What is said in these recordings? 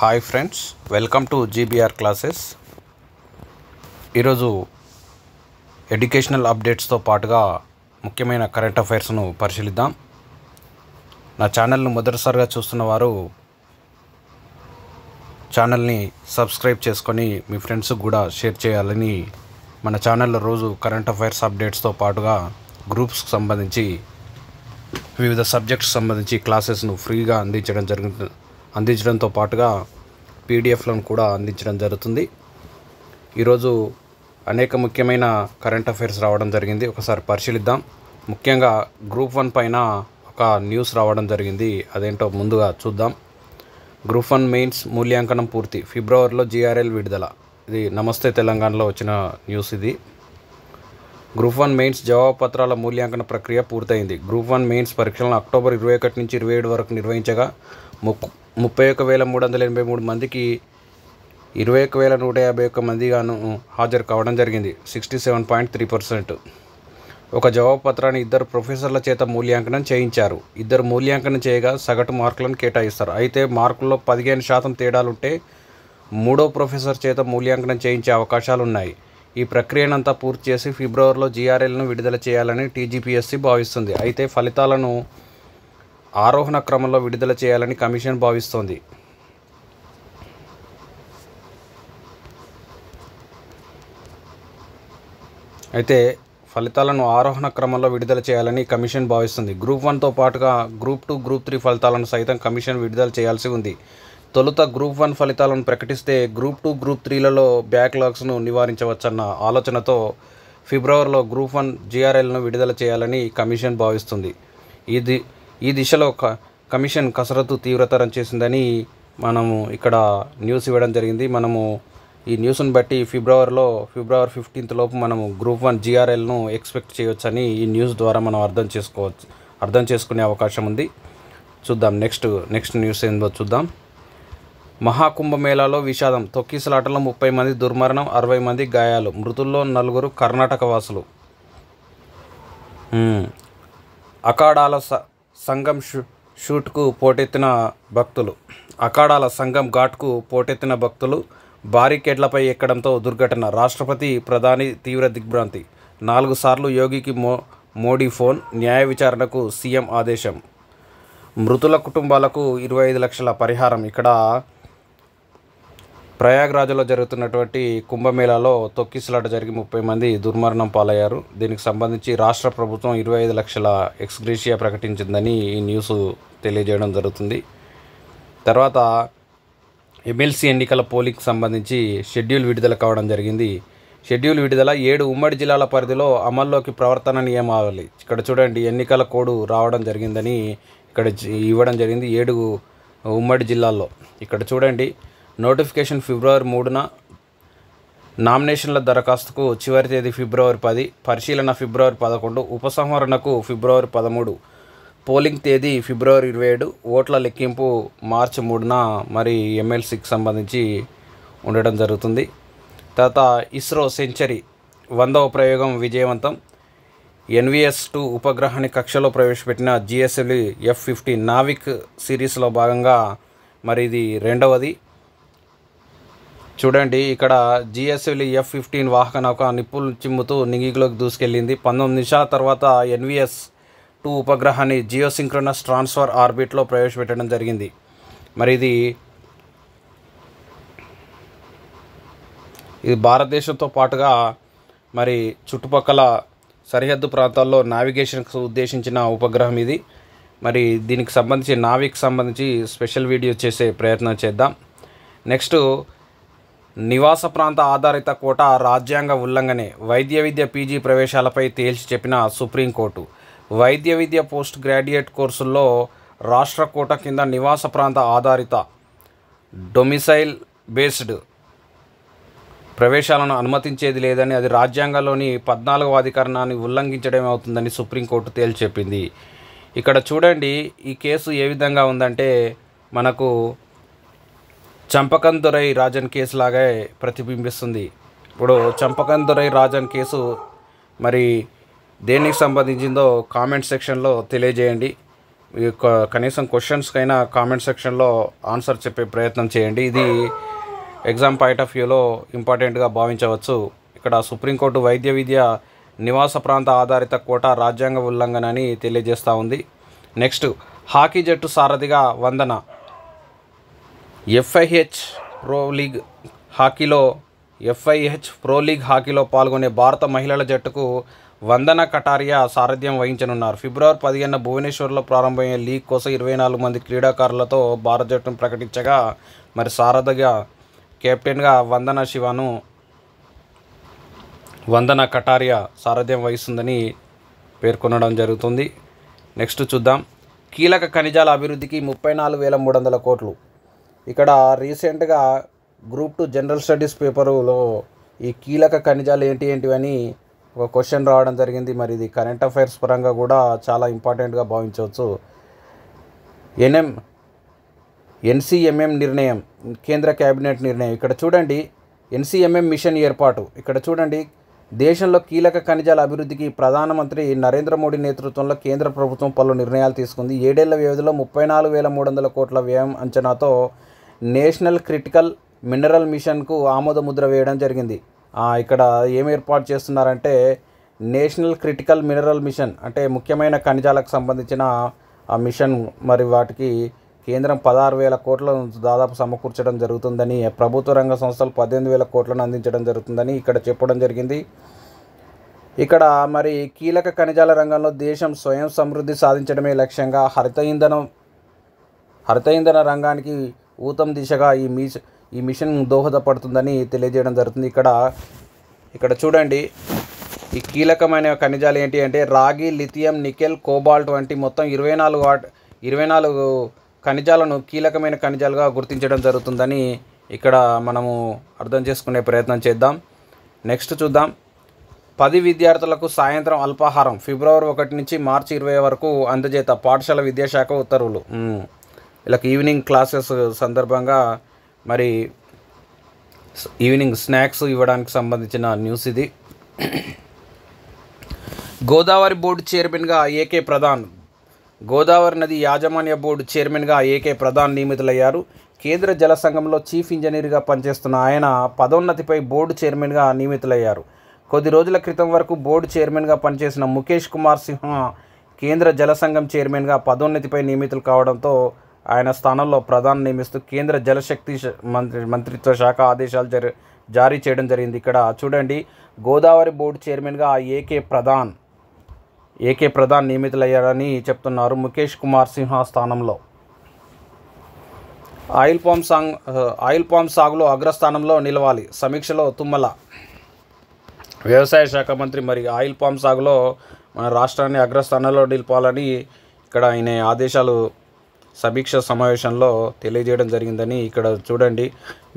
Hi friends, welcome to GBR classes. ఈరోజు educational అప్డేట్స్తో పాటుగా ముఖ్యమైన కరెంట్ అఫైర్స్ను పరిశీలిద్దాం. నా ఛానల్ను మొదటిసారిగా చూస్తున్న వారు ఛానల్ని సబ్స్క్రైబ్ చేసుకొని మీ ఫ్రెండ్స్కి కూడా షేర్ చేయాలని, మన ఛానల్లో రోజు కరెంట్ అఫైర్స్ అప్డేట్స్తో పాటుగా గ్రూప్స్కి సంబంధించి వివిధ సబ్జెక్ట్స్ సంబంధించి క్లాసెస్ను ఫ్రీగా అందించడంతో పాటుగా పీడిఎఫ్లను కూడా అందించడం జరుగుతుంది. ఈరోజు అనేక ముఖ్యమైన కరెంట్ అఫైర్స్ రావడం జరిగింది. ఒకసారి పరిశీలిద్దాం. ముఖ్యంగా గ్రూప్ 1 పైన ఒక న్యూస్ రావడం జరిగింది. అదేంటో ముందుగా చూద్దాం. గ్రూప్ 1 మెయిన్స్ మూల్యాంకనం పూర్తి, ఫిబ్రవరిలో జీఆర్ఎల్ విడుదల. ఇది నమస్తే తెలంగాణలో వచ్చిన న్యూస్. ఇది గ్రూప్ 1 మెయిన్స్ జవాబు పత్రాల మూల్యాంకన ప్రక్రియ పూర్తయింది. గ్రూప్ 1 మెయిన్స్ పరీక్షలను అక్టోబర్ 21 నుంచి 27 వరకు నిర్వహించగా 31,383 మందికి 21,151 మందిగాను హాజరు కావడం జరిగింది. 67.3%. ఒక జవాబు పత్రాన్ని 2 ప్రొఫెసర్ల చేత మూల్యాంకనం చేయించారు. 2 మూల్యాంకనం చేయగా సగటు మార్కులను కేటాయిస్తారు. అయితే మార్కుల్లో 15% తేడాలుంటే 3వ ప్రొఫెసర్ చేత మూల్యాంకనం చేయించే అవకాశాలున్నాయి. ఈ ప్రక్రియనంతా పూర్తి చేసి ఫిబ్రవరిలో జీఆర్ఎల్ను విడుదల చేయాలని టీజీపీఎస్సీ భావిస్తుంది. అయితే ఫలితాలను ఆరోహణ క్రమంలో విడుదల చేయాలని కమిషన్ భావిస్తోంది. గ్రూప్ 1తో పాటుగా గ్రూప్ 2, గ్రూప్ 3 ఫలితాలను సైతం కమిషన్ విడుదల చేయాల్సి ఉంది. తొలుత గ్రూప్ 1 ఫలితాలను ప్రకటిస్తే గ్రూప్ 2, గ్రూప్ 3లలో బ్యాక్లాగ్స్ను నివారించవచ్చన్న ఆలోచనతో ఫిబ్రవరిలో గ్రూప్ 1 జీఆర్ఎల్ను విడుదల చేయాలని కమిషన్ భావిస్తుంది. ఈ దిశలో కమిషన్ కసరత్తు తీవ్రతరం చేసిందని మనము ఇక్కడ న్యూస్ ఇవ్వడం జరిగింది. మనము ఈ న్యూస్ను బట్టి ఫిబ్రవరి 15 లోపు మనము గ్రూప్ 1 జీఆర్ఎల్ను ఎక్స్పెక్ట్ చేయవచ్చని ఈ న్యూస్ ద్వారా మనం అర్థం చేసుకునే అవకాశం ఉంది. చూద్దాం నెక్స్ట్ న్యూస్ ఏందో చూద్దాం. మహాకుంభమేళాలో విషాదం, తొక్కిసలాటలో 30 మంది దుర్మరణం, 60 మంది గాయాలు. మృతుల్లో 4 కర్ణాటక వాసులు. అఖాడాల సంగం షూట్కు పోటెత్తిన భక్తులు. అఖాడాల సంగం ఘాట్కు పోటెత్తిన భక్తులు బారికేడ్లపై ఎక్కడంతో దుర్ఘటన. రాష్ట్రపతి, ప్రధాని తీవ్ర దిగ్భ్రాంతి. 4 సార్లు యోగికి మోడీ ఫోన్, న్యాయ విచారణకు సీఎం ఆదేశం. మృతుల కుటుంబాలకు 25 లక్షల పరిహారం. ఇక్కడ ప్రయాగ్రాజ్లో జరుగుతున్నటువంటి కుంభమేళాలో తొక్కిసలాట జరిగి 30 మంది దుర్మరణం పాలయ్యారు. దీనికి సంబంధించి రాష్ట్ర ప్రభుత్వం 25 లక్షల ఎక్స్గ్రేషియా ప్రకటించిందని ఈ న్యూస్ తెలియజేయడం జరుగుతుంది. తర్వాత ఎమ్మెల్సీ ఎన్నికల పోలింగ్కి సంబంధించి షెడ్యూల్ విడుదల కావడం జరిగింది. షెడ్యూల్ విడుదల 7 ఉమ్మడి జిల్లాల పరిధిలో అమల్లోకి ప్రవర్తన నియమావళి. ఇక్కడ చూడండి, ఎన్నికల కోడ్ రావడం జరిగిందని ఇక్కడ ఇవ్వడం జరిగింది 7 ఉమ్మడి జిల్లాల్లో. ఇక్కడ చూడండి, నోటిఫికేషన్ ఫిబ్రవరి 3న, నామినేషన్ల దరఖాస్తుకు చివరి తేదీ ఫిబ్రవరి 10, పరిశీలన ఫిబ్రవరి 11, ఉపసంహరణకు ఫిబ్రవరి 13, పోలింగ్ తేదీ ఫిబ్రవరి 27, ఓట్ల లెక్కింపు మార్చి 3న మరి ఎమ్మెల్సీకి సంబంధించి ఉండడం జరుగుతుంది. తర్వాత ఇస్రో సెంచరీ 100వ ప్రయోగం విజయవంతం. NVS-2 ఉపగ్రహాన్ని కక్షలో ప్రవేశపెట్టిన GSLV F-15 నావిక్ సిరీస్లో భాగంగా మరి ఇది 2వది. చూడండి, ఇక్కడ GSLV F-15 వాహక నౌక నిప్పులు చిమ్ముతూ నింగిలోకి దూసుకెళ్ళింది. 19 నిమిషాల తర్వాత NVS-2 ఉపగ్రహాన్ని జియోసింక్రోనస్ ట్రాన్స్ఫర్ ఆర్బిట్లో ప్రవేశపెట్టడం జరిగింది. మరి ఇది భారతదేశంతో పాటుగా మరి చుట్టుపక్కల సరిహద్దు ప్రాంతాల్లో నావిగేషన్కు ఉద్దేశించిన ఉపగ్రహం ఇది. మరి దీనికి సంబంధించి నావిక్ సంబంధించి స్పెషల్ వీడియో చేసే ప్రయత్నం చేద్దాం. నెక్స్ట్, నివాస ప్రాంత ఆధారిత కోటా రాజ్యాంగ ఉల్లంఘనే, వైద్య విద్య PG ప్రవేశాలపై తేల్చి చెప్పిన సుప్రీంకోర్టు. వైద్య విద్య పోస్ట్ గ్రాడ్యుయేట్ కోర్సుల్లో రాష్ట్ర కోటా కింద నివాస ప్రాంత ఆధారిత డొమిసైల్ బేస్డ్ ప్రవేశాలను అనుమతించేది లేదని, అది రాజ్యాంగంలోని 14వ అధికరణాన్ని ఉల్లంఘించడమే అవుతుందని సుప్రీంకోర్టు తేల్చి చెప్పింది. ఇక్కడ చూడండి, ఈ కేసు ఏ విధంగా ఉందంటే మనకు చంపకం దొరై రాజన్ కేసు లాగే ప్రతిబింబిస్తుంది. ఇప్పుడు చంపకం దొరై రాజన్ కేసు మరి దేనికి సంబంధించిందో కామెంట్ సెక్షన్లో తెలియజేయండి. కనీసం క్వశ్చన్స్కైనా కామెంట్ సెక్షన్లో ఆన్సర్ చెప్పే ప్రయత్నం చేయండి. ఇది ఎగ్జామ్ పాయింట్ ఆఫ్ వ్యూలో ఇంపార్టెంట్గా భావించవచ్చు. ఇక్కడ సుప్రీంకోర్టు వైద్య విద్య నివాస ప్రాంత ఆధారిత కోటా రాజ్యాంగ ఉల్లంఘన అని తెలియజేస్తూ ఉంది. నెక్స్ట్, హాకీ జట్టు సారథిగా వందన. ఎఫ్ఐహెచ్ ప్రో లీగ్ హాకీలో పాల్గొనే భారత మహిళల జట్టుకు వందన కటారియా సారథ్యం వహించనున్నారు. ఫిబ్రవరి 15న భువనేశ్వర్లో ప్రారంభమయ్యే లీగ్ కోసం 24 మంది క్రీడాకారులతో భారత జట్టును ప్రకటించగా, మరి సారథిగా కెప్టెన్గా వందన కటారియా సారథ్యం వహిస్తుందని పేర్కొనడం జరుగుతుంది. నెక్స్ట్ చూద్దాం. కీలక ఖనిజాల అభివృద్ధికి 34,300 కోట్లు. ఇక్కడ రీసెంట్గా గ్రూప్ 2 జనరల్ స్టడీస్ పేపరులో ఈ కీలక ఖనిజాలు ఏంటివని ఒక క్వశ్చన్ రావడం జరిగింది. మరి ఇది కరెంట్ అఫైర్స్ పరంగా కూడా చాలా ఇంపార్టెంట్గా భావించవచ్చు. ఎన్సీఎంఎం నిర్ణయం, కేంద్ర కేబినెట్ నిర్ణయం. ఇక్కడ చూడండి, ఎన్సీఎంఎం మిషన్ ఏర్పాటు. ఇక్కడ చూడండి, దేశంలో కీలక ఖనిజాల అభివృద్ధికి ప్రధానమంత్రి నరేంద్ర మోడీ నేతృత్వంలో కేంద్ర ప్రభుత్వం పలు నిర్ణయాలు తీసుకుంది. 7 ఏళ్ల వ్యవధిలో 34,300 కోట్ల వ్యయం అంచనాతో నేషనల్ క్రిటికల్ మినరల్ మిషన్కు ఆమోద ముద్ర వేయడం జరిగింది. ఇక్కడ ఏం ఏర్పాటు చేస్తున్నారంటే నేషనల్ క్రిటికల్ మినరల్ మిషన్, అంటే ముఖ్యమైన ఖనిజాలకు సంబంధించిన ఆ మిషన్. మరి వాటికి కేంద్రం 16,000 కోట్లను దాదాపు సమకూర్చడం జరుగుతుందని, ప్రభుత్వ రంగ సంస్థలు 18,000 కోట్లను అందించడం జరుగుతుందని ఇక్కడ చెప్పడం జరిగింది. ఇక్కడ మరి కీలక ఖనిజాల రంగంలో దేశం స్వయం సమృద్ధి సాధించడమే లక్ష్యంగా హరిత ఇంధన రంగానికి ఊతం దిశగా ఈ మిషన్ దోహదపడుతుందని తెలియజేయడం జరుగుతుంది. ఇక్కడ చూడండి, ఈ కీలకమైన ఖనిజాలు ఏంటి అంటే రాగి, లిథియం, నికెల్, కోబాల్ట్ వంటి మొత్తం 24 ఖనిజాలను కీలకమైన ఖనిజాలుగా గుర్తించడం జరుగుతుందని ఇక్కడ మనము అర్థం చేసుకునే ప్రయత్నం చేద్దాం. నెక్స్ట్ చూద్దాం. 10 విద్యార్థులకు సాయంత్రం అల్పాహారం ఫిబ్రవరి 1 నుంచి మార్చి 20 వరకు అందజేత పాఠశాల విద్యాశాఖ ఉత్తర్వులు. వీళ్ళకి ఈవినింగ్ క్లాసెస్ సందర్భంగా మరి ఈవినింగ్ స్నాక్స్ ఇవ్వడానికి సంబంధించిన న్యూస్ ఇది. గోదావరి బోర్డు చైర్మన్గా ఏకే ప్రధాన్. గోదావరి నది యాజమాన్య బోర్డు చైర్మన్గా ఏకే ప్రధాన్ నియమితులయ్యారు. కేంద్ర జల సంఘంలో చీఫ్ ఇంజనీర్గా పనిచేస్తున్న ఆయన పదోన్నతిపై బోర్డు చైర్మన్గా నియమితులయ్యారు. కొద్ది రోజుల క్రితం వరకు బోర్డు చైర్మన్గా పనిచేసిన ముఖేష్ కుమార్ సింహ కేంద్ర జల సంఘం చైర్మన్గా పదోన్నతిపై నియమితులు కావడంతో ఆయన స్థానంలో ప్రధాన్ నియమిస్తూ కేంద్ర జలశక్తి మంత్రిత్వ శాఖ ఆదేశాలు జారీ చేయడం జరిగింది. ఇక్కడ చూడండి, గోదావరి బోర్డు చైర్మన్గా ఏకే ప్రధాన్ నియమితులయ్యారని చెప్తున్నారు. ముఖేష్ కుమార్ సింహ స్థానంలో. ఆయిల్ పామ్ సాగులో అగ్రస్థానంలో నిలవాలి, సమీక్షలో తుమ్మల. వ్యవసాయ శాఖ మంత్రి మరి ఆయిల్ పామ్ సాగులో మన రాష్ట్రాన్ని అగ్రస్థానంలో నిలపాలని ఇక్కడ ఆయన ఆదేశాలు సమీక్ష సమావేశంలో తెలియజేయడం జరిగిందని ఇక్కడ చూడండి.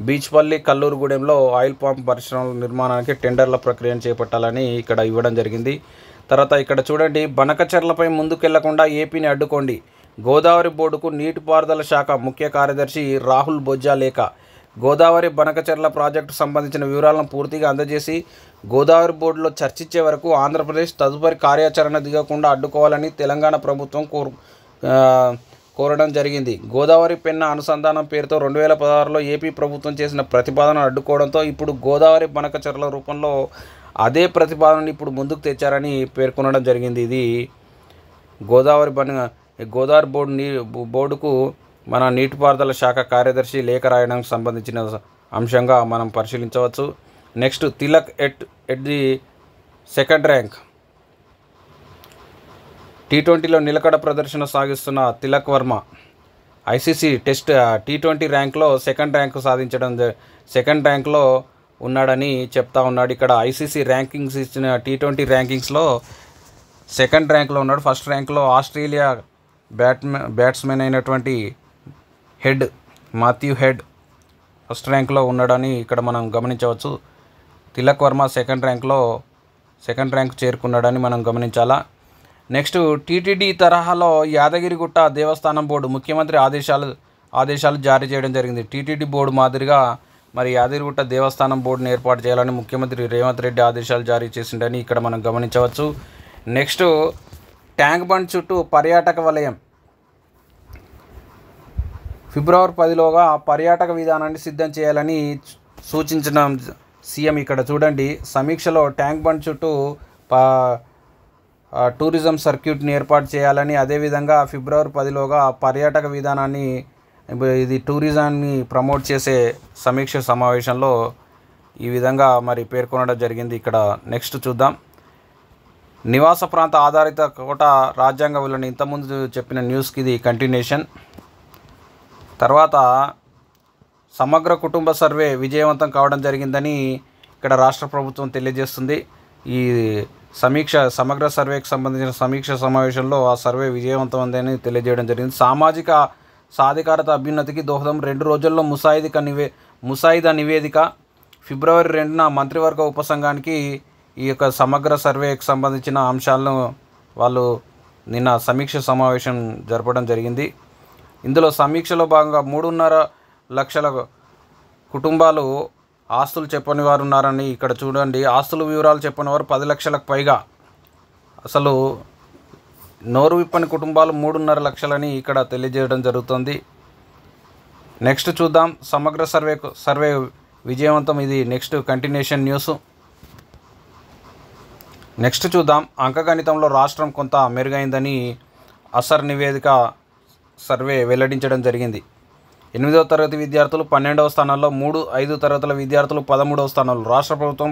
బీచ్పల్లి, కల్లూరుగూడెంలో ఆయిల్ పామ్ పరిశ్రమల నిర్మాణానికి టెండర్ల ప్రక్రియను చేపట్టాలని ఇక్కడ ఇవ్వడం జరిగింది. తర్వాత ఇక్కడ చూడండి, బనకచెర్లపై ముందుకెళ్లకుండా ఏపీని అడ్డుకోండి. గోదావరి బోర్డుకు నీటిపారుదల శాఖ ముఖ్య కార్యదర్శి రాహుల్ బొజ్జా లేఖ. గోదావరి బనకచెర్ల ప్రాజెక్టు సంబంధించిన వివరాలను పూర్తిగా అందజేసి గోదావరి బోర్డులో చర్చించే వరకు ఆంధ్రప్రదేశ్ తదుపరి కార్యాచరణ దిగకుండా అడ్డుకోవాలని తెలంగాణ ప్రభుత్వం కోరడం జరిగింది. గోదావరి పెన్న అనుసంధానం పేరుతో 2016లో ఏపీ ప్రభుత్వం చేసిన ప్రతిపాదనను అడ్డుకోవడంతో ఇప్పుడు గోదావరి బనకచెర్ల రూపంలో అదే ప్రతిపాదనను ఇప్పుడు ముందుకు తెచ్చారని పేర్కొనడం జరిగింది. ఇది గోదావరి బోర్డుకు మన నీటిపారుదల శాఖ కార్యదర్శి లేఖ రాయడానికి సంబంధించిన అంశంగా మనం పరిశీలించవచ్చు. Next, Tilak at the second rank. T20లో నిలకడ ప్రదర్శన సాగిస్తున్న Tilak Varma ICC test T20 ర్యాంక్లో సెకండ్ ర్యాంక్లో ఉన్నాడని చెప్తా ఉన్నాడు. ఇక్కడ ఐసీసీ ర్యాంకింగ్స్ ఇచ్చిన T20 ర్యాంకింగ్స్లో సెకండ్ ర్యాంక్లో ఉన్నాడు. ఫస్ట్ ర్యాంక్లో ఆస్ట్రేలియా బ్యాట్స్మెన్ అయినటువంటి మాథ్యూ హెడ్ ఫస్ట్ ర్యాంక్లో ఉన్నాడని ఇక్కడ మనం గమనించవచ్చు. తిలక్ వర్మ సెకండ్ ర్యాంక్ చేరుకున్నాడని మనం గమనించాలా. నెక్స్ట్, టీటీడీ తరహాలో యాదగిరిగుట్ట దేవస్థానం బోర్డు ముఖ్యమంత్రి ఆదేశాలు జారీ చేయడం జరిగింది. టీటీడీ బోర్డు మాదిరిగా మరి యాదగిరిగుట్ట దేవస్థానం బోర్డును ఏర్పాటు చేయాలని ముఖ్యమంత్రి రేవంత్ రెడ్డి ఆదేశాలు జారీ చేసిండని ఇక్కడ మనం గమనించవచ్చు. నెక్స్ట్, ట్యాంక్ బండ్ చుట్టూ పర్యాటక వలయం. ఫిబ్రవరి 10లోగా పర్యాటక విధానాన్ని సిద్ధం చేయాలని సూచించిన సీఎం. ఇక్కడ చూడండి, సమీక్షలో ట్యాంక్ బండ్ చుట్టూ టూరిజం సర్క్యూట్ని ఏర్పాటు చేయాలని, అదేవిధంగా ఫిబ్రవరి 10లోగా పర్యాటక విధానాన్ని, ఇది టూరిజాన్ని ప్రమోట్ చేసే సమీక్ష సమావేశంలో ఈ విధంగా మరి పేర్కొనడం జరిగింది. ఇక్కడ నెక్స్ట్ చూద్దాం. నివాస ప్రాంత ఆధారిత కోట రాజ్యాంగ విలువని ఇంతకుముందు చెప్పిన న్యూస్కి ఇది కంటిన్యూషన్. తర్వాత సమగ్ర కుటుంబ సర్వే విజయవంతం కావడం జరిగిందని ఇక్కడ రాష్ట్ర ప్రభుత్వం తెలియజేస్తుంది. ఈ సమగ్ర సర్వేకి సంబంధించిన సమీక్ష సమావేశంలో ఆ సర్వే విజయవంతమైందని తెలియజేయడం జరిగింది. సామాజిక సాధికారత అభ్యున్నతికి దోహదం 2 రోజుల్లో ముసాయిదా నివేదిక. ఫిబ్రవరి 2న మంత్రివర్గ ఉపసంఘానికి ఈ యొక్క సమగ్ర సర్వేకి సంబంధించిన అంశాలను వాళ్ళు నిన్న సమీక్ష సమావేశం జరపడం జరిగింది. ఇందులో సమీక్షలో భాగంగా 3.5 లక్షల కుటుంబాలు ఆస్తులు చెప్పని వారు ఉన్నారని ఇక్కడ చూడండి. ఆస్తుల వివరాలు చెప్పని వారు 10 లక్షలకు పైగా. అసలు నోరు విప్పని కుటుంబాలు 3.5 లక్షలని ఇక్కడ తెలియజేయడం జరుగుతుంది. నెక్స్ట్ చూద్దాం. సమగ్ర సర్వే విజయవంతం. ఇది నెక్స్ట్ కంటిన్యూషన్ న్యూస్. నెక్స్ట్ చూద్దాం. అంకగణితంలో రాష్ట్రం కొంత మెరుగైందని అసర్ నివేదిక సర్వే వెల్లడించడం జరిగింది. 8వ తరగతి విద్యార్థులు 12వ స్థానంలో, 3-5 తరగతుల విద్యార్థులు 13వ స్థానంలో. రాష్ట్ర ప్రభుత్వం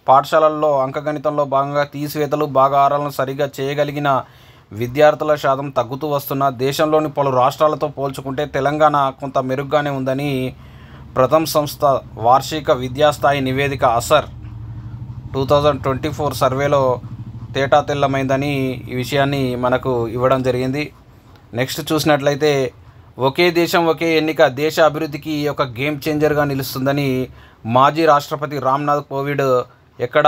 పాఠశాలల్లో అంకగణితంలో భాగంగా తీసివేతలు, భాగాహారాలను సరిగా చేయగలిగిన విద్యార్థుల శాతం తగ్గుతూ వస్తున్న దేశంలోని పలు రాష్ట్రాలతో పోల్చుకుంటే తెలంగాణ కొంత మెరుగ్గానే ఉందని ప్రథమ్ సంస్థ వార్షిక విద్యాస్థాయి నివేదిక అసర్ 2024 సర్వేలో తేటాతెల్లమైందని ఈ విషయాన్ని మనకు ఇవ్వడం జరిగింది. నెక్స్ట్ చూసినట్లయితే ఒకే దేశం ఒకే ఎన్నిక దేశ అభివృద్ధికి ఒక గేమ్ చేంజర్గా నిలుస్తుందని మాజీ రాష్ట్రపతి రామ్నాథ్ కోవింద్ ఎక్కడ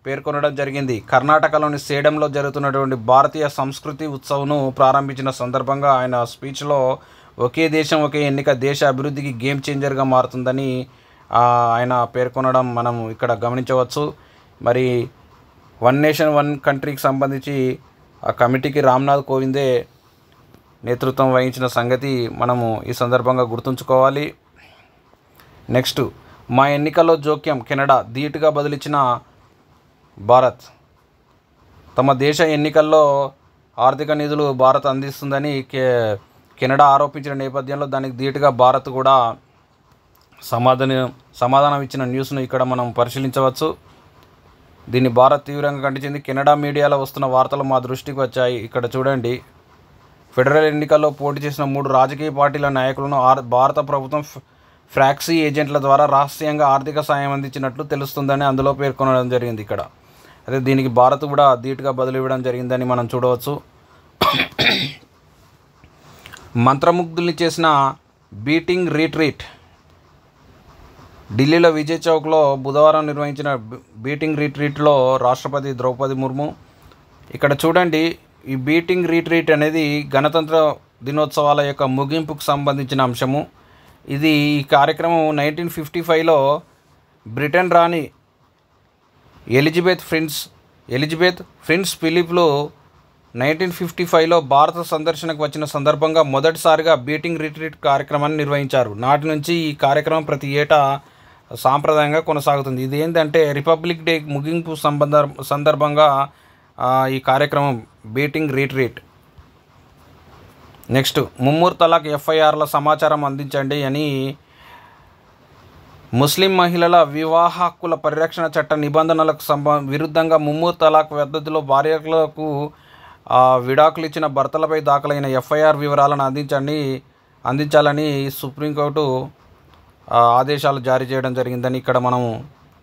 పేర్కొనడం జరిగింది. కర్ణాటకలోని సేడంలో జరుగుతున్నటువంటి భారతీయ సంస్కృతి ఉత్సవ్ను ప్రారంభించిన సందర్భంగా ఆయన స్పీచ్లో ఒకే దేశం ఒకే ఎన్నిక దేశ అభివృద్ధికి గేమ్ చేంజర్గా మారుతుందని ఆయన పేర్కొనడం మనం ఇక్కడ గమనించవచ్చు. మరి వన్ నేషన్ వన్ కంట్రీకి సంబంధించి ఆ కమిటీకి రామ్నాథ్ కోవిందే నేతృత్వం వహించిన సంగతి మనము ఈ సందర్భంగా గుర్తుంచుకోవాలి. నెక్స్ట్, మా ఎన్నికల్లో జోక్యం కెనడా ధీటుగా బదులిచ్చిన భారత్. తమ దేశ ఎన్నికల్లో ఆర్థిక నిధులు భారత్ అందిస్తుందని కెనడా ఆరోపించిన నేపథ్యంలో దానికి ధీటుగా భారత్ కూడా సమాధానం ఇచ్చిన న్యూస్ను ఇక్కడ మనం పరిశీలించవచ్చు. దీన్ని భారత్ తీవ్రంగా ఖండించింది. కెనడా మీడియాలో వస్తున్న వార్తలు మా దృష్టికి వచ్చాయి. ఇక్కడ చూడండి, ఫెడరల్ ఎన్నికల్లో పోటీ చేసిన 3 రాజకీయ పార్టీల నాయకులను భారత ప్రభుత్వం ఫ్రాక్సీ ఏజెంట్ల ద్వారా రహస్యంగా ఆర్థిక సాయం అందించినట్లు తెలుస్తుందని అందులో పేర్కొనడం జరిగింది. ఇక్కడ అదే దీనికి భారత్ కూడా ధీటుగా బదులు ఇవ్వడం జరిగిందని మనం చూడవచ్చు. మంత్రముగ్ధుల్ని చేసిన బీటింగ్ రీట్రీట్. ఢిల్లీలో విజయ్ చౌక్లో బుధవారం నిర్వహించిన బీటింగ్ రీట్రీట్లో రాష్ట్రపతి ద్రౌపది ముర్ము. ఇక్కడ చూడండి, ఈ బీటింగ్ రీట్రీట్ అనేది గణతంత్ర దినోత్సవాల యొక్క ముగింపుకు సంబంధించిన అంశము. ఇది ఈ కార్యక్రమం 1955లో బ్రిటన్ రాణి ఎలిజబెత్ ప్రిన్స్ ఫిలిప్లు 1955లో భారత సందర్శనకు వచ్చిన సందర్భంగా మొదటిసారిగా బీటింగ్ రిట్రీట్ కార్యక్రమాన్ని నిర్వహించారు. నాటి నుంచి ఈ కార్యక్రమం ప్రతి ఏటా సాంప్రదాయంగా కొనసాగుతుంది. ఇది ఏంటంటే రిపబ్లిక్ డే ముగింపు సందర్భంగా ఈ కార్యక్రమం బీటింగ్ రిట్రీట్. నెక్స్ట్, ముమ్మూర్ తలాక్ ఎఫ్ఐఆర్ల సమాచారం అందించండి అని ముస్లిం మహిళల వివాహ హక్కుల పరిరక్షణ చట్ట నిబంధనలకు విరుద్ధంగా ముమ్మూర్ తలాక్ పద్ధతిలో భార్యలకు విడాకులు ఇచ్చిన భర్తలపై దాఖలైన ఎఫ్ఐఆర్ వివరాలను అందించాలని సుప్రీంకోర్టు ఆదేశాలు జారీ చేయడం జరిగిందని ఇక్కడ మనం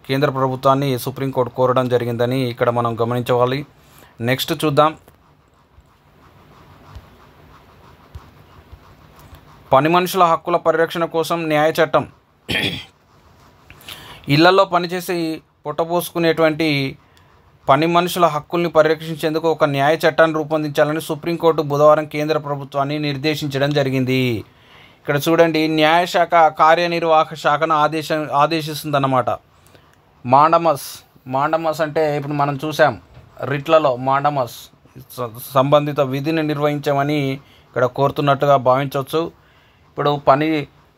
కేంద్ర ప్రభుత్వాన్ని సుప్రీంకోర్టు కోరడం జరిగిందని ఇక్కడ మనం గమనించాలి. నెక్స్ట్ చూద్దాం. పని మనుషుల హక్కుల పరిరక్షణ కోసం న్యాయ చట్టం. ఇళ్లలో పనిచేసి పొట్టపోసుకునేటువంటి పని మనుషుల హక్కుల్ని పరిరక్షించేందుకు ఒక న్యాయ చట్టాన్ని రూపొందించాలని సుప్రీంకోర్టు బుధవారం కేంద్ర ప్రభుత్వాన్ని నిర్దేశించడం జరిగింది. ఇక్కడ చూడండి, న్యాయశాఖ కార్యనిర్వాహక శాఖను ఆదేశిస్తుందన్నమాట. మాండమస్ అంటే ఇప్పుడు మనం చూసాం రిట్లలో మాండమస్ సంబంధిత విధిని నిర్వహించమని ఇక్కడ కోరుతున్నట్టుగా భావించవచ్చు. ఇప్పుడు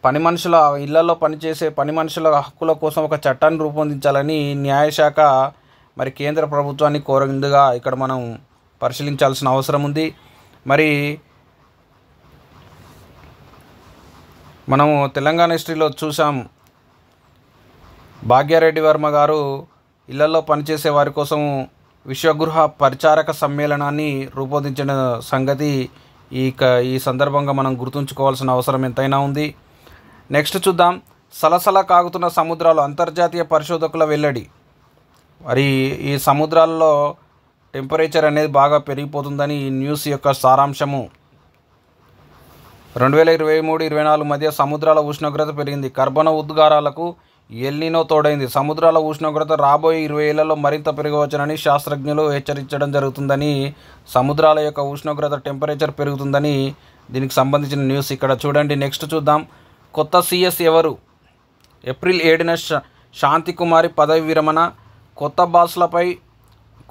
పని మనుషుల ఇళ్లలో పనిచేసే పని మనుషుల హక్కుల కోసం ఒక చట్టాన్ని రూపొందించాలని న్యాయశాఖ మరి కేంద్ర ప్రభుత్వాన్ని కోరిందిగా ఇక్కడ మనం పరిశీలించాల్సిన అవసరం ఉంది. మరి మనము తెలంగాణ హిస్టరీలో చూసాం, భాగ్యారెడ్డి వర్మ గారు ఇళ్లలో పనిచేసే వారి కోసం విశ్వగృహ పరిచారక సమ్మేళనాన్ని రూపొందించిన సంగతి ఈ సందర్భంగా మనం గుర్తుంచుకోవాల్సిన అవసరం ఎంతైనా ఉంది. నెక్స్ట్ చూద్దాం, సలసల కాగుతున్న సముద్రాలు అంతర్జాతీయ పరిశోధకుల వెల్లడి. మరి ఈ సముద్రాల్లో టెంపరేచర్ అనేది బాగా పెరిగిపోతుందని ఈ న్యూస్ యొక్క సారాంశము. 2023-24 మధ్య సముద్రాల ఉష్ణోగ్రత పెరిగింది. కర్బన ఉద్గారాలకు ఎల్నినో తోడైంది. సముద్రాల ఉష్ణోగ్రత రాబోయే 20 ఏళ్లలో మరింత పెరగవచ్చునని శాస్త్రజ్ఞులు హెచ్చరించడం జరుగుతుందని, సముద్రాల యొక్క ఉష్ణోగ్రత టెంపరేచర్ పెరుగుతుందని దీనికి సంబంధించిన న్యూస్ ఇక్కడ చూడండి. నెక్స్ట్ చూద్దాం, కొత్త సీఎస్ ఎవరు? ఏప్రిల్ 7న శాంతికుమారి పదవి విరమణ.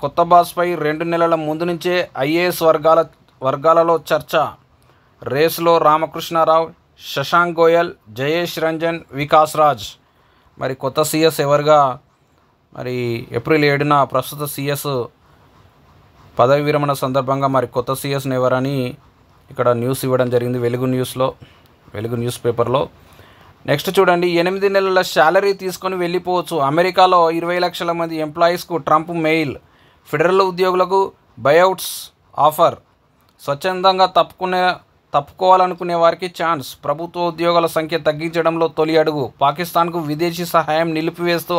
కొత్త బాస్పై 2 నెలల ముందు నుంచే ఐఏఎస్ వర్గాలలో చర్చ. రేసులో రామకృష్ణారావు, శశాంక్ గోయల్, జయేష్ రంజన్, వికాస్ రాజ్. మరి కొత్త సీఎస్ ఎవరుగా మరి ఏప్రిల్ 7న ప్రస్తుత సీఎస్ పదవి విరమణ సందర్భంగా మరి కొత్త సీఎస్ని ఎవరని ఇక్కడ న్యూస్ ఇవ్వడం జరిగింది వెలుగు న్యూస్ పేపర్లో. నెక్స్ట్ చూడండి, 8 నెలల శాలరీ తీసుకొని వెళ్ళిపోవచ్చు. అమెరికాలో 20 లక్షల మంది ఎంప్లాయీస్కు ట్రంప్ మెయిల్. ఫెడరల్ ఉద్యోగులకు బైఅవుట్స్ ఆఫర్. స్వచ్ఛందంగా తప్పుకోవాలనుకునే వారికి ఛాన్స్. ప్రభుత్వ ఉద్యోగాల సంఖ్య తగ్గించడంలో తొలి అడుగు. పాకిస్తాన్కు విదేశీ సహాయం నిలిపివేస్తూ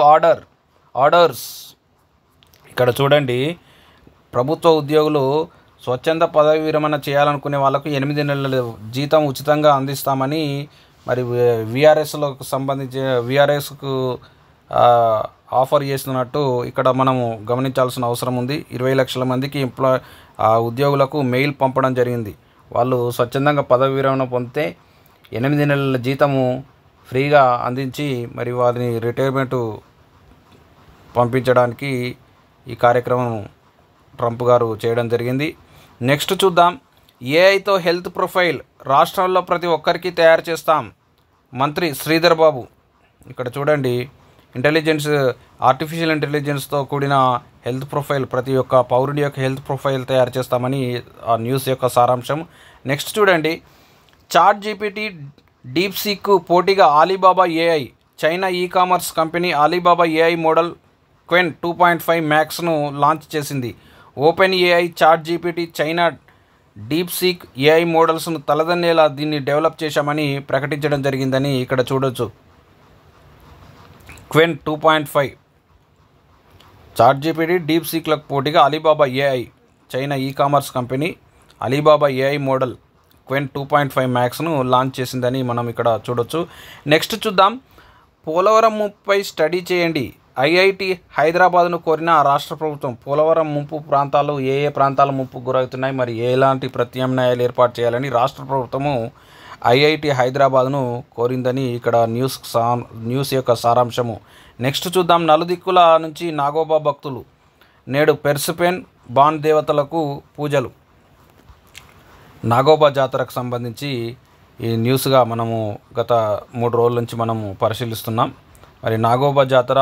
ఆర్డర్స్. ఇక్కడ చూడండి, ప్రభుత్వ ఉద్యోగులు స్వచ్ఛంద పదవి విరమణ చేయాలనుకునే వాళ్ళకు 8 నెలల జీతం ఉచితంగా అందిస్తామని మరి వీఆర్ఎస్కు ఆఫర్ చేస్తున్నట్టు ఇక్కడ మనము గమనించాల్సిన అవసరం ఉంది. 20 లక్షల మందికి ఉద్యోగులకు మెయిల్ పంపడం జరిగింది. వాళ్ళు స్వచ్ఛందంగా పదవి విరమణ పొందితే 8 నెలల జీతము ఫ్రీగా అందించి మరి వారిని రిటైర్మెంటు పంపించడానికి ఈ కార్యక్రమం ట్రంప్ గారు చేయడం జరిగింది. నెక్స్ట్ చూద్దాం, ఏఐతో హెల్త్ ప్రొఫైల్ రాష్ట్రంలో ప్రతి ఒక్కరికి తయారు చేస్తాం. మంత్రి శ్రీధర్ బాబు. ఇక్కడ చూడండి, ఆర్టిఫిషియల్ ఇంటెలిజెన్స్తో కూడిన హెల్త్ ప్రొఫైల్, ప్రతి ఒక్క పౌరుడి యొక్క హెల్త్ ప్రొఫైల్ తయారు చేస్తామని ఆ న్యూస్ యొక్క సారాంశం. నెక్స్ట్ చూడండి, చాట్ జీపీటీ, డీప్ సీక్ పోటీగా Alibaba AI. China commerce company Alibaba AI model Qwen 2.5 మ్యాక్స్ను లాంచ్ చేసింది. OpenAI, ChatGPT, China DeepSeek AI మోడల్స్ను తలదన్నేలా దీన్ని డెవలప్ చేశామని ప్రకటించడం జరిగిందని ఇక్కడ చూడొచ్చు. క్వెన్ 2.5 చాట్ జీపీటీ, డీప్ సీక్లకు పోటీగా Alibaba AI, China commerce company Alibaba AI model Qwen 2.5 మ్యాక్స్ను లాంచ్ చేసిందని మనం ఇక్కడ చూడొచ్చు. నెక్స్ట్ చూద్దాం, పోలవరం ముప్పుపై స్టడీ చేయండి. ఐఐటి హైదరాబాద్ను కోరిన రాష్ట్ర ప్రభుత్వం. పోలవరం ముంపు ప్రాంతాలు ఏ ప్రాంతాలు ముప్పు గురవుతున్నాయి, మరి ఎలాంటి ప్రత్యామ్నాయాలు ఏర్పాటు చేయాలని రాష్ట్ర ప్రభుత్వము ఐఐటి హైదరాబాద్ను కోరిందని ఇక్కడ న్యూస్ యొక్క సారాంశము. నెక్స్ట్ చూద్దాం, నలుదిక్కుల నుంచి నాగోబా భక్తులు. నేడు పెర్సిపెన్ బాన్ దేవతలకు పూజలు. నాగోబా జాతరకు సంబంధించి ఈ న్యూస్గా మనము గత 3 రోజుల నుంచి మనము పరిశీలిస్తున్నాం. మరి నాగోబా జాతర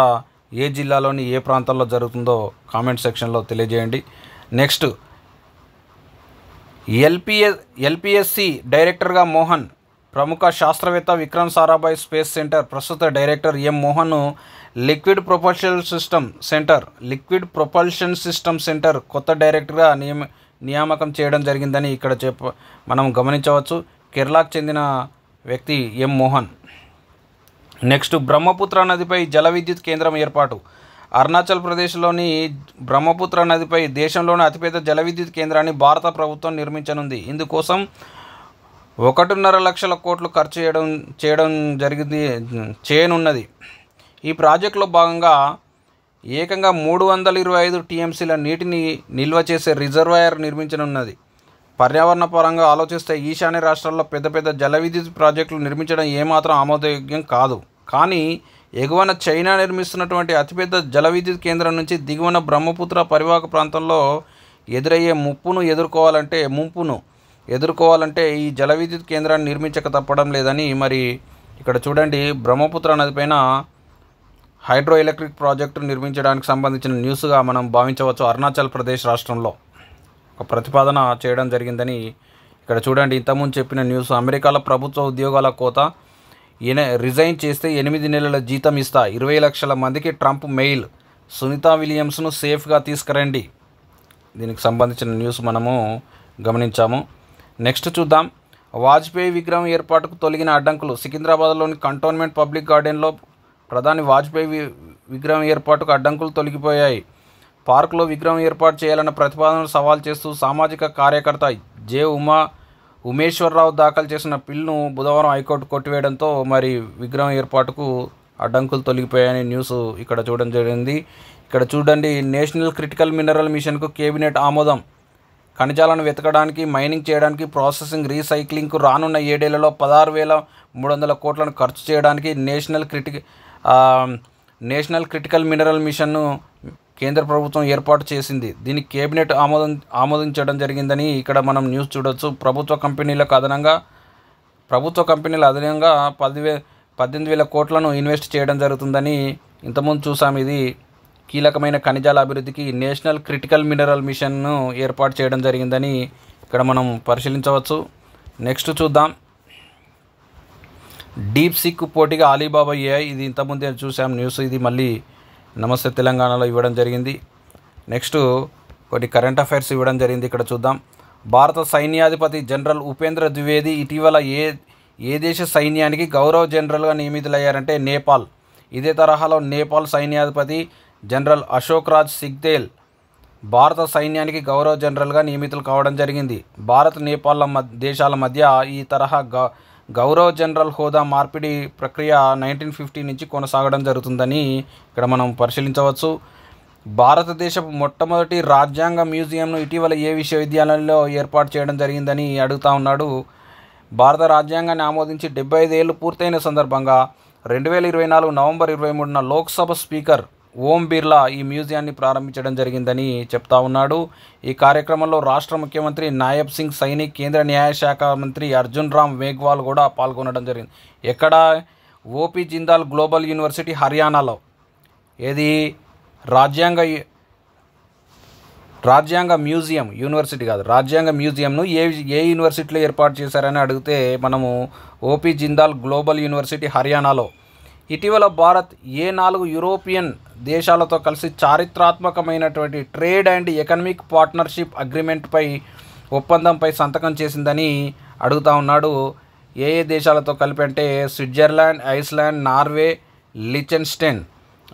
ఏ జిల్లాలోని ఏ ప్రాంతాల్లో జరుగుతుందో కామెంట్ సెక్షన్లో తెలియజేయండి. నెక్స్ట్, ఎల్పిఎస్సి డైరెక్టర్గా మోహన్. ప్రముఖ శాస్త్రవేత్త విక్రమ్ సారాభాయ్ స్పేస్ సెంటర్ ప్రస్తుత director M Mohan liquid propulsion system centre కొత్త డైరెక్టర్గా నియామకం చేయడం జరిగిందని ఇక్కడ మనం గమనించవచ్చు. కేరళకు చెందిన వ్యక్తి ఎం మోహన్. నెక్స్ట్, బ్రహ్మపుత్ర నదిపై జల విద్యుత్ కేంద్రం ఏర్పాటు. అరుణాచల్ ప్రదేశ్లోని బ్రహ్మపుత్ర నదిపై దేశంలోని అతిపెద్ద జల విద్యుత్ కేంద్రాన్ని భారత ప్రభుత్వం నిర్మించనుంది. ఇందుకోసం 1.5 లక్షల కోట్లు ఖర్చు చేయనున్నది. ఈ ప్రాజెక్టులో భాగంగా ఏకంగా 325 టీఎంసీల నీటిని నిల్వ చేసే రిజర్వాయర్ నిర్మించనున్నది. పర్యావరణ పరంగా ఆలోచిస్తే ఈశాన్య రాష్ట్రాల్లో పెద్ద జల విద్యుత్ ప్రాజెక్టులు నిర్మించడం ఏమాత్రం ఆమోదయోగ్యం కాదు. కానీ ఎగువన చైనా నిర్మిస్తున్నటువంటి అతిపెద్ద జల విద్యుత్ కేంద్రం నుంచి దిగువన బ్రహ్మపుత్ర పరివాహక ప్రాంతంలో ఎదురయ్యే ముంపును ఎదుర్కోవాలంటే ఈ జల విద్యుత్ కేంద్రాన్ని నిర్మించక తప్పడం లేదని మరి ఇక్కడ చూడండి బ్రహ్మపుత్ర నదిపైన హైడ్రో ఎలక్ట్రిక్ ప్రాజెక్టు నిర్మించడానికి సంబంధించిన న్యూస్గా మనం భావించవచ్చు. అరుణాచల్ ప్రదేశ్ రాష్ట్రంలో ఒక ప్రతిపాదన చేయడం జరిగిందని ఇక్కడ చూడండి. ఇంతకుముందు చెప్పిన న్యూస్, అమెరికాలో ప్రభుత్వ ఉద్యోగాల కోత, రిజైన్ చేస్తే 8 నెలల జీతం ఇస్తా, 20 లక్షల మందికి ట్రంప్ మెయిల్, సునీతా విలియమ్స్ను సేఫ్గా తీసుకురండి. దీనికి సంబంధించిన న్యూస్ మనము గమనించాము. నెక్స్ట్ చూద్దాం. వాజ్పేయి విగ్రహం ఏర్పాటుకు తొలగిన అడ్డంకులు. సికింద్రాబాద్లోని కంటోన్మెంట్ పబ్లిక్ గార్డెన్లో ప్రధాని వాజ్పేయి విగ్రహం ఏర్పాటుకు అడ్డంకులు తొలగిపోయాయి. పార్కులో విగ్రహం ఏర్పాటు చేయాలన్న ప్రతిపాదనను సవాల్ చేస్తూ సామాజిక కార్యకర్త జె ఉమేశ్వరరావు దాఖలు చేసిన పిల్ను బుధవారం హైకోర్టు కొట్టివేయడంతో మరి విగ్రహం ఏర్పాటుకు అడ్డంకులు తొలగిపోయాయని న్యూస్ ఇక్కడ చూడడం జరిగింది. ఇక్కడ చూడండి, నేషనల్ క్రిటికల్ మినరల్ మిషన్కు కేబినెట్ ఆమోదం. ఖనిజాలను వెతకడానికి, మైనింగ్ చేయడానికి, ప్రాసెసింగ్, రీసైక్లింగ్కు రానున్న 7 ఏళ్లలో 16,300 కోట్లను ఖర్చు చేయడానికి నేషనల్ క్రిటికల్ మినరల్ మిషన్ను కేంద్ర ప్రభుత్వం ఏర్పాటు చేసింది. దీనికి కేబినెట్ ఆమోదించడం జరిగిందని ఇక్కడ మనం న్యూస్ చూడవచ్చు. ప్రభుత్వ కంపెనీలకు అదనంగా 18,000 కోట్లను ఇన్వెస్ట్ చేయడం జరుగుతుందని ఇంతకుముందు చూసాం. ఇది కీలకమైన ఖనిజాల అభివృద్ధికి నేషనల్ క్రిటికల్ మినరల్ మిషన్ను ఏర్పాటు చేయడం జరిగిందని ఇక్కడ మనం పరిశీలించవచ్చు. నెక్స్ట్ చూద్దాం. డీప్ సీక్ పోటీగా అలీబాబా ఏఐ, ఇది ఇంతకుముందే చూసాం న్యూస్. ఇది మళ్ళీ నమస్తే తెలంగాణలో ఇవ్వడం జరిగింది. నెక్స్ట్ కొన్ని కరెంట్ అఫైర్స్ ఇవ్వడం జరిగింది. ఇక్కడ చూద్దాం. భారత సైన్యాధిపతి జనరల్ ఉపేంద్ర ద్వివేది ఇటీవల ఏ దేశ సైన్యానికి గౌరవ జనరల్గా నియమితులయ్యారంటే నేపాల్. ఇదే తరహాలో నేపాల్ సైన్యాధిపతి జనరల్ అశోక్ రాజ్ సిగ్దేల్ భారత సైన్యానికి గౌరవ జనరల్గా నియమితులు కావడం జరిగింది. భారత్ నేపాల్ దేశాల మధ్య ఈ తరహా గౌరవ జనరల్ హోదా మార్పిడి ప్రక్రియ 1950 నుంచి కొనసాగడం జరుగుతుందని ఇక్కడ మనం పరిశీలించవచ్చు. భారతదేశపు మొట్టమొదటి రాజ్యాంగ మ్యూజియంను ఇటీవల ఏ విశ్వవిద్యాలయంలో ఏర్పాటు చేయడం జరిగిందని అడుగుతా ఉన్నాడు. భారత రాజ్యాంగాన్ని ఆమోదించి 75 ఏళ్లు పూర్తయిన సందర్భంగా 2024 నవంబర్ 23న లోక్సభ స్పీకర్ ఓం బిర్లా ఈ మ్యూజియాన్ని ప్రారంభించడం జరిగిందని చెప్తా ఉన్నాడు. ఈ కార్యక్రమంలో రాష్ట్ర ముఖ్యమంత్రి నాయబ్ సింగ్ సైని, కేంద్ర న్యాయశాఖ మంత్రి అర్జున్ రామ్ మేఘ్వాల్ కూడా పాల్గొనడం జరిగింది. ఎక్కడ? ఓపీ జిందాల్ గ్లోబల్ యూనివర్సిటీ, హర్యానాలో. ఏది? రాజ్యాంగ మ్యూజియం, యూనివర్సిటీ కాదు, రాజ్యాంగ మ్యూజియంను ఏ యూనివర్సిటీలో ఏర్పాటు చేశారని అడిగితే మనము ఓపీ జిందాల్ గ్లోబల్ యూనివర్సిటీ, హర్యానాలో. ఇటీవల భారత్ 4 యూరోపియన్ దేశాలతో కలిసి చారిత్రాత్మకమైనటువంటి ట్రేడ్ అండ్ ఎకనమిక్ పార్ట్నర్షిప్ ఒప్పందంపై సంతకం చేసిందని అడుగుతా ఉన్నాడు. ఏ దేశాలతో కలిపి అంటే స్విట్జర్లాండ్, ఐస్లాండ్, నార్వే, లిచెన్స్టైన్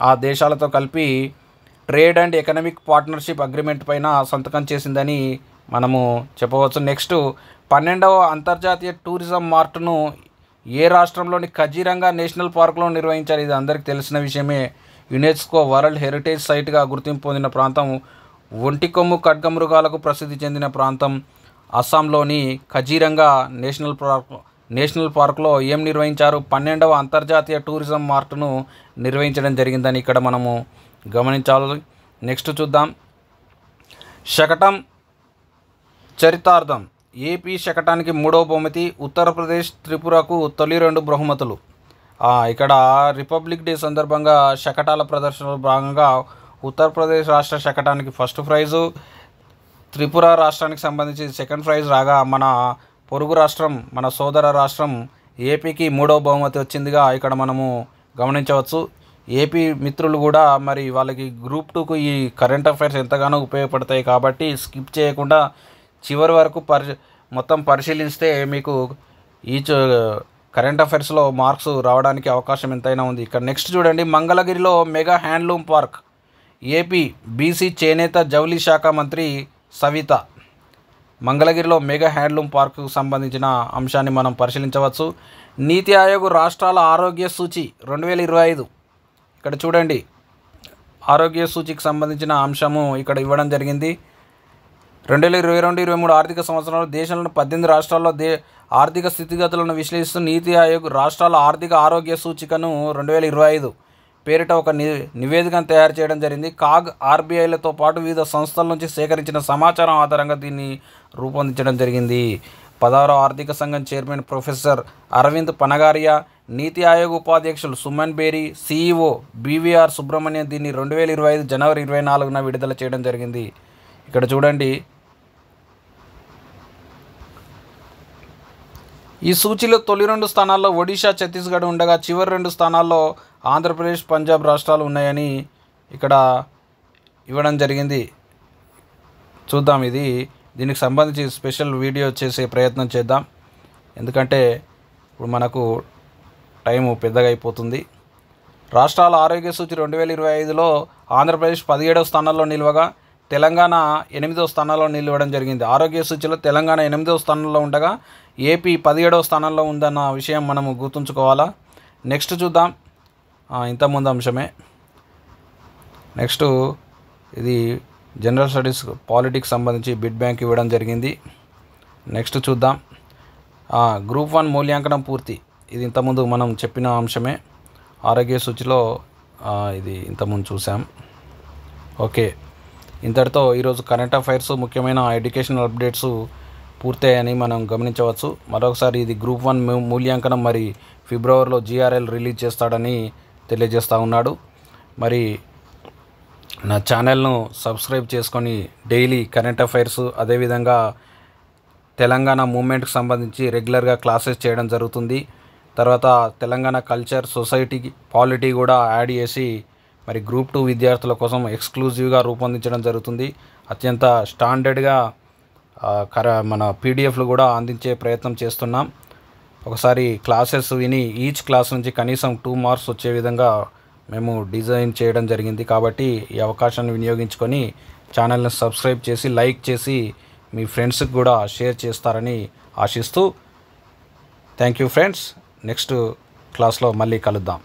ఆ దేశాలతో కలిపి trade and economic partnership agreement పైన సంతకం చేసిందని మనము చెప్పవచ్చు. నెక్స్ట్ 12వ అంతర్జాతీయ టూరిజం మార్ట్ను ఏ రాష్ట్రంలోని కజీరంగా నేషనల్ పార్కులో నిర్వహించారు. ఇది అందరికీ తెలిసిన విషయమే. యునెస్కో వరల్డ్ హెరిటేజ్ సైట్గా గుర్తింపు పొందిన ప్రాంతం, ఒంటికొమ్ము ఖడ్గమృగాలకు ప్రసిద్ధి చెందిన ప్రాంతం అస్సాంలోని కజీరంగా నేషనల్ పార్కులో ఏం నిర్వహించారు? 12వ అంతర్జాతీయ టూరిజం మార్ట్ను నిర్వహించడం జరిగిందని ఇక్కడ మనము గమనించాలి. నెక్స్ట్ చూద్దాం. శకటం చరితార్థం. ఏపీ శకటానికి 3వ బహుమతి, ఉత్తరప్రదేశ్ త్రిపురకు తొలి 2 బహుమతులు. ఇక్కడ రిపబ్లిక్ డే సందర్భంగా శకటాల ప్రదర్శనలో భాగంగా ఉత్తరప్రదేశ్ రాష్ట్ర శకటానికి ఫస్ట్ ప్రైజు, త్రిపుర రాష్ట్రానికి సంబంధించి సెకండ్ ప్రైజ్ రాగా మన పొరుగు రాష్ట్రం, మన సోదర రాష్ట్రం ఏపీకి 3వ బహుమతి వచ్చిందిగా ఇక్కడ మనము గమనించవచ్చు. ఏపీ మిత్రులు కూడా మరి వాళ్ళకి గ్రూప్ 2కు ఈ కరెంట్ అఫైర్స్ ఎంతగానో ఉపయోగపడతాయి కాబట్టి స్కిప్ చేయకుండా చివరి వరకు మొత్తం పరిశీలిస్తే మీకు ఈచ్ కరెంట్ అఫైర్స్లో మార్క్స్ రావడానికి అవకాశం ఎంతైనా ఉంది. ఇక్కడ నెక్స్ట్ చూడండి. మంగళగిరిలో mega handloom park. AP BC చేనేత జౌళి శాఖ మంత్రి సవిత మంగళగిరిలో మెగా హ్యాండ్లూమ్ పార్క్కు సంబంధించిన అంశాన్ని మనం పరిశీలించవచ్చు. నీతి ఆయోగ్ రాష్ట్రాల ఆరోగ్య సూచి 2025 ఇక్కడ చూడండి. ఆరోగ్య సూచికి సంబంధించిన అంశము ఇక్కడ ఇవ్వడం జరిగింది. 2022-23 ఆర్థిక సంవత్సరంలో దేశంలోని 18 రాష్ట్రాల్లో ఆర్థిక స్థితిగతులను విశ్లేషిస్తూ నీతి ఆయోగ్ రాష్ట్రాల ఆర్థిక ఆరోగ్య సూచికను 2025 పేరిట ఒక నివేదికను తయారు చేయడం జరిగింది. కాగ్, ఆర్బీఐలతో పాటు వివిధ సంస్థల నుంచి సేకరించిన సమాచారం ఆధారంగా దీన్ని రూపొందించడం జరిగింది. 16వ ఆర్థిక సంఘం చైర్మన్ ప్రొఫెసర్ అరవింద్ పనగారియా, నీతి ఆయోగ్ ఉపాధ్యక్షులు సుమన్ బేరీ, సీఈఓ బీవీఆర్ సుబ్రహ్మణ్యం దీన్ని 2025 జనవరి 24న విడుదల చేయడం జరిగింది. ఇక్కడ చూడండి, ఈ సూచీలో తొలి 2 స్థానాల్లో ఒడిషా, ఛత్తీస్గఢ్ ఉండగా చివరి 2 స్థానాల్లో ఆంధ్రప్రదేశ్, పంజాబ్ రాష్ట్రాలు ఉన్నాయని ఇక్కడ ఇవ్వడం జరిగింది. చూద్దాం, దీనికి సంబంధించి స్పెషల్ వీడియో చేసే ప్రయత్నం చేద్దాం, ఎందుకంటే ఇప్పుడు మనకు టైము పెద్దగా అయిపోతుంది. రాష్ట్రాల ఆరోగ్య సూచి 2025లో ఆంధ్రప్రదేశ్ 17వ స్థానంలో నిలవగా తెలంగాణ 8వ స్థానంలో నిలవడం జరిగింది. ఆరోగ్య సూచిలో తెలంగాణ 8వ స్థానంలో ఉండగా ఏపీ 17వ స్థానంలో ఉందన్న విషయం మనము గుర్తుంచుకోవాలా. నెక్స్ట్ చూద్దాం, ఇంతకుముందు అంశమే. నెక్స్ట్ ఇది జనరల్ స్టడీస్ పాలిటిక్స్ సంబంధించి బిడ్ బ్యాంక్ ఇవ్వడం జరిగింది. నెక్స్ట్ చూద్దాం, గ్రూప్ 1 మూల్యాంకనం పూర్తి. ఇది ఇంతకుముందు మనం చెప్పిన అంశమే. ఆరోగ్య సూచిలో ఇది ఇంతకుముందు చూసాం. ఓకే, ఇంతటితో ఈరోజు కరెంట్ అఫైర్స్, ముఖ్యమైన ఎడ్యుకేషనల్ అప్డేట్స్ పూర్తయ్యాయని మనం గమనించవచ్చు. మరొకసారి ఇది గ్రూప్ 1 మూల్యాంకనం మరి ఫిబ్రవరిలో జీఆర్ఎల్ రిలీజ్ చేస్తాడని తెలియజేస్తూ ఉన్నాడు. మరి నా ఛానల్ను సబ్స్క్రైబ్ చేసుకొని డైలీ కరెంట్ అఫైర్స్, అదేవిధంగా తెలంగాణ మూమెంట్కి సంబంధించి రెగ్యులర్గా క్లాసెస్ చేయడం జరుగుతుంది. తర్వాత తెలంగాణ కల్చర్, సొసైటీ, పాలిటీ కూడా యాడ్ చేసి మరి గ్రూప్ 2 విద్యార్థుల కోసం ఎక్స్క్లూజివ్గా రూపొందించడం జరుగుతుంది. అత్యంత స్టాండర్డ్గా మన పీడిఎఫ్లు కూడా అందించే ప్రయత్నం చేస్తున్నాం. ఒకసారి క్లాసెస్ విని ఈచ్ క్లాస్ నుంచి కనీసం 2 మార్క్స్ వచ్చే విధంగా మేము డిజైన్ చేయడం జరిగింది. కాబట్టి ఈ అవకాశాన్ని వినియోగించుకొని ఛానల్ని సబ్స్క్రైబ్ చేసి, లైక్ చేసి మీ ఫ్రెండ్స్కి కూడా షేర్ చేస్తారని ఆశిస్తూ, థ్యాంక్ యూ ఫ్రెండ్స్. నెక్స్ట్ క్లాస్లో మళ్ళీ కలుద్దాం.